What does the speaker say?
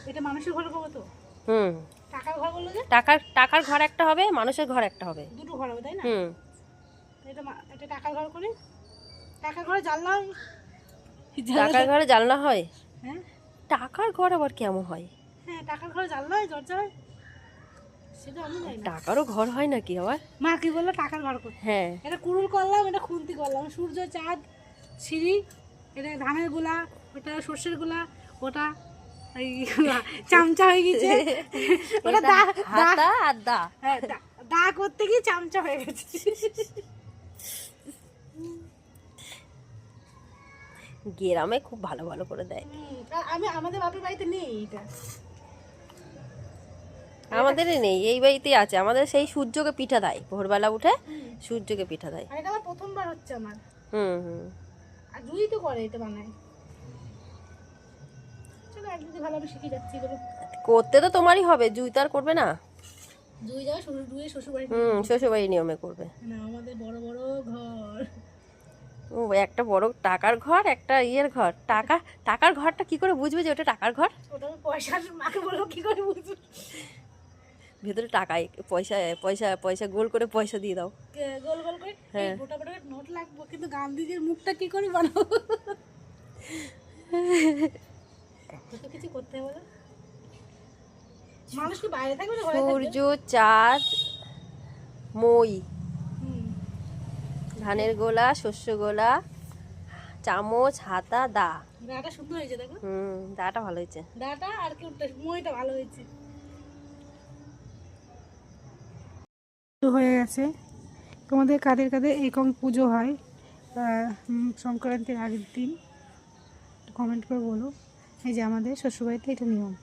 এটা মানুষের ঘরে করবো তো? হুম। টাকার ঘর বললো যে? টাকার ঘর একটা হবে, মানুষের ঘর একটা হবে। দুটো ঘর হবে তাই না? হুম। এটা টাকার ঘর করি। টাকার ঘরে জানলা হয়? টাকার ঘরে জানলা হয়? হ্যাঁ টাকার ঘর আবার কেমন হয়? হ্যাঁ, টাকার ঘরে জানলা হয়, দরজা হয়, সেটা আমি জানি না। টাকারও ঘর হয় নাকি আবার? মা কি বললো টাকার ঘর করতে? হ্যাঁ। এটা কুড়ুল করলাম, এটা খুন্তি করলাম, সূর্য চাঁদ সিঁড়ি, এটা ধানের গোলা, ওটা সর্ষের গোলা, ওটা চামচা হয়ে গেছে, ওটা হাতা আর দা। হ্যাঁ দা করতে গিয়ে চামচা হয়ে গেছে। গ্রামে খুব ভালো ভালো করে দেয়। আমি আমাদের বাপের বাড়িতে নেই এটা। আমাদেরই নেই, এই বাড়িতেই আছে। আমাদের সেই সূর্যকে পিঠা দেয়, ভোরবেলা উঠে সূর্যকে পিঠা দেয়। আর এটা আমার প্রথমবার হচ্ছে আমার। হুম হুম। আর জুই তো করে, এটা বানায়। চলো একদিন ভালো আমি শিখে যাচ্ছি এগুলো করতে। তো তোমারই হবে, জুই তো আর করবে না। জুই যাবে শ্বশুর বাড়ি। শ্বশুর বাড়ি নিয়মে করবে না, আমাদের বড় বড় ঘর। ও, একটা বড় টাকার ঘর, একটা ইয়ের ঘর। টাকার ঘরটা কি করে বুঝবে যে ওটা টাকার ঘর? ওটা আমি পয়সার মাকে বলবো কি করে বুঝবো? ভেতরে টাকায় পয়সা পয়সা পয়সা গোল করে পয়সা দিয়ে দাও। গোল গোল করে হ্যাঁ। গোটা গোটা নোট লাগবো, কিন্তু গান্ধীজির মুখটা কি করে বানাবো? কত কিছু করতে হবে না? মানুষ কি বাইরে থাকবে না ঘরে থাকবে? সূর্য, চাঁদ, মই, হুম। ধানের গোলা, শস্য গোলা, চামচ, হাতা, দা। দাটা সুন্দর হয়েছে দেখো। দাটা ভালো হয়েছে। দাটা আর কি মইটা ভালো হয়েছে। হয়ে গেছে। তোমাদের কাদের কাদের এরকম পুজো হয় সংক্রান্তির আগের দিন কমেন্ট করে বলো। এই যে আমাদের শ্বশুরবাড়িতে এটা নিয়ম।